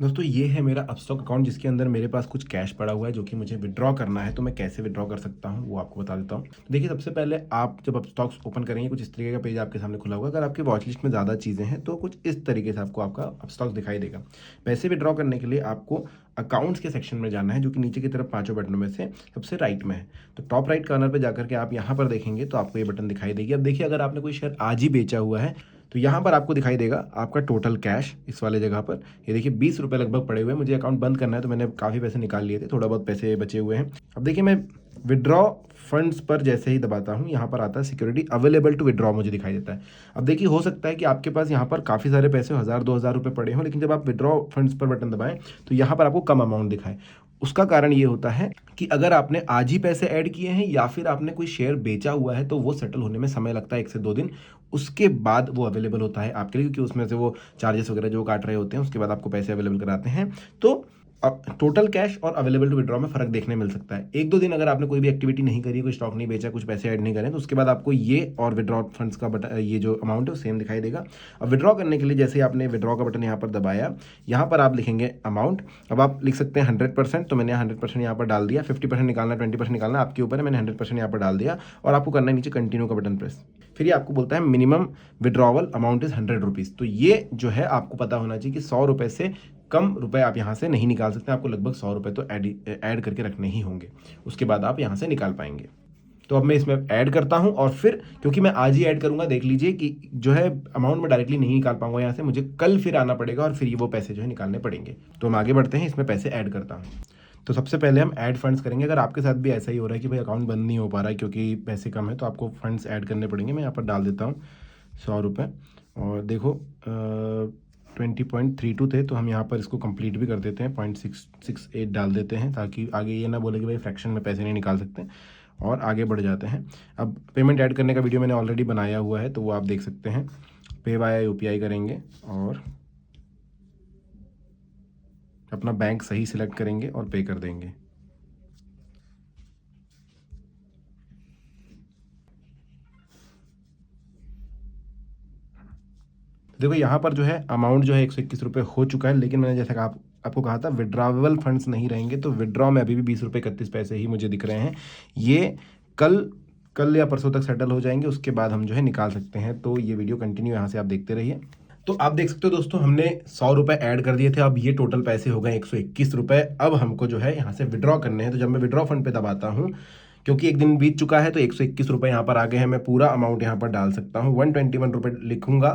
दोस्तों ये है मेरा अपस्टॉक अकाउंट जिसके अंदर मेरे पास कुछ कैश पड़ा हुआ है जो कि मुझे विड्रॉ करना है। तो मैं कैसे विड्रॉ कर सकता हूँ वो आपको बता देता हूँ। तो देखिए, सबसे पहले आप जब अपस्टॉक्स ओपन करेंगे कुछ इस तरीके का पेज आपके सामने खुला होगा। अगर आपकी वॉच लिस्ट में ज़्यादा चीज़ें हैं तो कुछ इस तरीके से आपको आपका अपस्टॉक्स दिखाई देगा। पैसे विड्रॉ करने के लिए आपको अकाउंट्स के सेक्शन में जाना है जो कि नीचे की तरफ पांचों बटनों में से सबसे राइट में है। तो टॉप राइट कॉर्नर पे जाकर के आप यहाँ पर देखेंगे तो आपको ये बटन दिखाई देगी। अब देखिए, अगर आपने कोई शेयर आज ही बेचा हुआ है तो यहाँ पर आपको दिखाई देगा आपका टोटल कैश इस वाले जगह पर। ये देखिए 20 रुपये लगभग पड़े हुए हैं। मुझे अकाउंट बंद करना है तो मैंने काफ़ी पैसे निकाल लिए थे, थोड़ा बहुत पैसे बचे हुए हैं। अब देखिए, मैं विड्रॉ फंड्स पर जैसे ही दबाता हूँ यहाँ पर आता है सिक्योरिटी अवेलेबल टू विड्रॉ, मुझे दिखाई देता है। अब देखिए, हो सकता है कि आपके पास यहाँ पर काफ़ी सारे पैसे 1000-2000 रुपये पड़े हों, लेकिन जब आप विड्रॉ फंड्स पर बटन दबाएं तो यहाँ पर आपको कम अमाउंट दिखाए। उसका कारण ये होता है कि अगर आपने आज ही पैसे ऐड किए हैं या फिर आपने कोई शेयर बेचा हुआ है तो वो सेटल होने में समय लगता है 1 से 2 दिन। उसके बाद वो अवेलेबल होता है आपके लिए, क्योंकि उसमें से वो चार्जेस वगैरह जो काट रहे होते हैं उसके बाद आपको पैसे अवेलेबल कराते हैं। तो टोटल कैश और अवेलेबल टू विड्रॉ में फर्क देखने मिल सकता है। 1-2 दिन अगर आपने कोई भी एक्टिविटी नहीं करी, कोई स्टॉक नहीं बेचा, कुछ पैसे ऐड नहीं करें तो उसके बाद आपको ये और विड्रॉ फंड्स का बटन, ये जो अमाउंट है वो सेम दिखाई देगा। अब विड्रॉ करने के लिए जैसे ही आपने विड्रॉ का बटन यहाँ पर दबाया, यहाँ पर आप लिखेंगे अमाउंट। अब आप लिख सकते हैं 100%, तो मैंने 100% यहाँ पर डाल दिया। 50% निकालना, 20% निकालना आपके ऊपर है। मैंने 100% यहाँ पर डाल दिया और आपको करना है नीचे कंटिन्यू का बटन प्रेस। फिर ये आपको बोलता है minimum withdrawal amount is 100 rupees. तो ये जो है आपको पता होना चाहिए कि 100 रुपये से कम रुपए आप यहाँ से नहीं निकाल सकते। आपको लगभग 100 रुपये तो ऐड करके रखने ही होंगे, उसके बाद आप यहाँ से निकाल पाएंगे। तो अब मैं इसमें ऐड करता हूँ और फिर क्योंकि मैं आज ही ऐड करूँगा, देख लीजिए कि जो है अमाउंट में डायरेक्टली नहीं निकाल पाऊंगा यहाँ से, मुझे कल फिर आना पड़ेगा और फिर वो पैसे जो है निकालने पड़ेंगे। तो हम आगे बढ़ते हैं, इसमें पैसे ऐड करता हूँ। तो सबसे पहले हम ऐड फंड्स करेंगे। अगर आपके साथ भी ऐसा ही हो रहा है कि भाई अकाउंट बंद नहीं हो पा रहा है क्योंकि पैसे कम है, तो आपको फंड्स ऐड करने पड़ेंगे। मैं यहाँ पर डाल देता हूँ 100 रुपये और देखो 20.32 थे, तो हम यहाँ पर इसको कंप्लीट भी कर देते हैं, 0.668 डाल देते हैं ताकि आगे ये ना बोले कि भाई फ्रैक्शन में पैसे नहीं निकाल सकते, और आगे बढ़ जाते हैं। अब पेमेंट ऐड करने का वीडियो मैंने ऑलरेडी बनाया हुआ है तो वो आप देख सकते हैं। पे वाया UPI करेंगे और अपना बैंक सही सिलेक्ट करेंगे और पे कर देंगे। देखो यहाँ पर जो है अमाउंट जो है 121 रुपये हो चुका है, लेकिन मैंने जैसा कहा आपको कहा था विड्रॉवेबल फंड्स नहीं रहेंगे, तो विड्रॉ में अभी भी 20 रुपये 31 पैसे ही मुझे दिख रहे हैं। ये कल या परसों तक सेटल हो जाएंगे, उसके बाद हम जो है निकाल सकते हैं। तो ये वीडियो कंटिन्यू यहाँ से आप देखते रहिए। तो आप देख सकते हो दोस्तों, हमने 100 रुपये ऐड कर दिए थे। अब ये टोटल पैसे हो गए 121 रुपये। अब हमको जो है यहाँ से विड्रॉ करने हैं। तो जब मैं विड्रॉ फंड पे दबाता हूँ, क्योंकि एक दिन बीत चुका है तो 121 रुपये यहाँ पर आ गए हैं, मैं पूरा अमाउंट यहाँ पर डाल सकता हूँ। 121 रुपये लिखूंगा,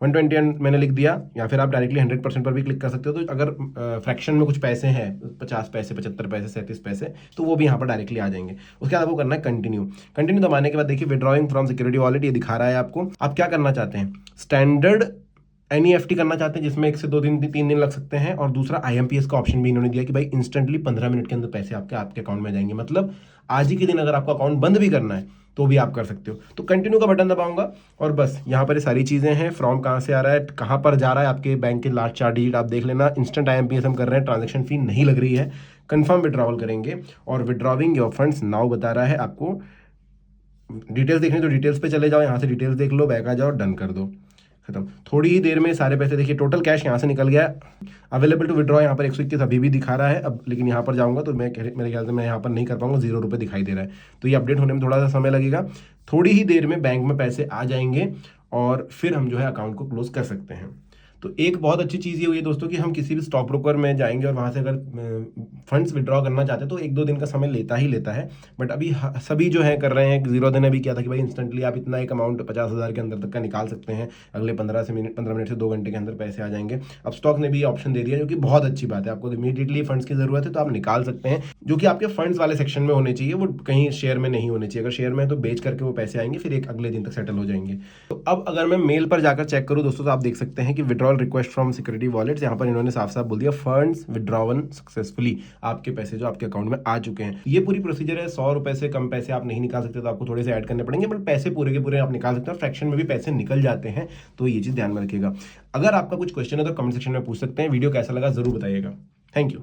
121 मैंने लिख दिया, या फिर आप डायरेक्टली 100% पर भी क्लिक कर सकते हो। तो अगर फ्रैक्शन में कुछ पैसे हैं, 50 पैसे, 75 पैसे, 37 पैसे, तो वो भी यहाँ पर डायरेक्टली आ जाएंगे। उसके बाद आपको करना है कंटिन्यू दबाने के बाद देखिए विड्रॉइंग फ्रॉम सिक्योरिटी वॉलेट ये दिखा रहा है आपको। आप क्या करना चाहते हैं, स्टैंडर्ड NEFT करना चाहते हैं जिसमें 1 से 2 दिन 3 दिन लग सकते हैं, और दूसरा IMPS का ऑप्शन भी इन्होंने दिया कि भाई इंस्टेंटली 15 मिनट के अंदर पैसे आपके अकाउंट में जाएंगे। मतलब आज ही के दिन अगर आपका अकाउंट बंद भी करना है तो भी आप कर सकते हो। तो कंटिन्यू का बटन दबाऊंगा और बस यहाँ पर ये सारी चीज़ें हैं। फ्रॉम कहाँ से आ रहा है, कहाँ पर जा रहा है, आपके बैंक के लास्ट 4 डिजिट आप देख लेना। इंस्टेंट IMPS हम कर रहे हैं, ट्रांजेक्शन फी नहीं लग रही है। कंफर्म विड्रॉवल करेंगे और विड्रॉविंग योर फंड्स नाउ बता रहा है आपको। डिटेल्स देखनी तो डिटेल्स पे चले जाओ, यहाँ से डिटेल्स देख लो, बैक आ जाओ, डन कर दो, खत्म। थोड़ी ही देर में सारे पैसे देखिए, टोटल कैश यहाँ से निकल गया। अवेलेबल टू विड्रॉ यहाँ पर 121 अभी भी दिखा रहा है। अब लेकिन यहाँ पर जाऊँगा तो मेरे ख्याल से मैं यहाँ पर नहीं कर पाऊंगा, 0 रुपये दिखाई दे रहा है। तो ये अपडेट होने में थोड़ा सा समय लगेगा। थोड़ी ही देर में बैंक में पैसे आ जाएंगे और फिर हम जो है अकाउंट को क्लोज कर सकते हैं। तो एक बहुत अच्छी चीज़ ये हुई है दोस्तों कि हम किसी भी स्टॉक ब्रोकर में जाएंगे और वहाँ से अगर फंड्स विड्रॉ करना चाहते हैं तो 1-2 दिन का समय लेता ही लेता है। बट अभी सभी जो है कर रहे हैं। 0 ने भी किया था कि भाई इंस्टेंटली आप इतना एक अमाउंट 50,000 के अंदर तक का निकाल सकते हैं, अगले 15 मिनट से 2 घंटे के अंदर पैसे आ जाएंगे। अब स्टॉक ने भी ऑप्शन दे दिया, जो कि बहुत अच्छी बात है। आपको इमीडिएटली फंड्स की जरूरत है तो आप निकाल सकते हैं, जो कि आपके फंड्स वाले सेक्शन में होने चाहिए, वो कहीं शेयर में नहीं होने चाहिए। अगर शेयर में है तो बेच करके वो पैसे आएंगे, फिर एक अगले दिन तक सेटल हो जाएंगे। तो अब अगर मैं मेल पर जाकर चेक करूँ दोस्तों, तो आप देख सकते हैं कि विड्रॉल रिक्वेस्ट फ्रॉम वॉलेट्स, यहाँ पर इन्होंने साफ साफ बोल दिया फंड्स विड्रॉवन सक्सेसफुली, आपके पैसे जो आपके अकाउंट में आ चुके हैं। ये पूरी प्रोसीजर है। 100 रुपए से कम पैसे आप नहीं निकाल सकते, तो आपको थोड़े से ऐड करने पड़ेंगे, बट पैसे पूरे के पूरे आप निकाल सकते हैं। फ्रैक्शन में भी पैसे निकल जाते हैं, तो ये चीज ध्यान में रखिएगा। अगर आपका कुछ क्वेश्चन है तो कमेंट सेक्शन में पूछ सकते हैं। वीडियो कैसा लगा जरूर बताइएगा। Thank you.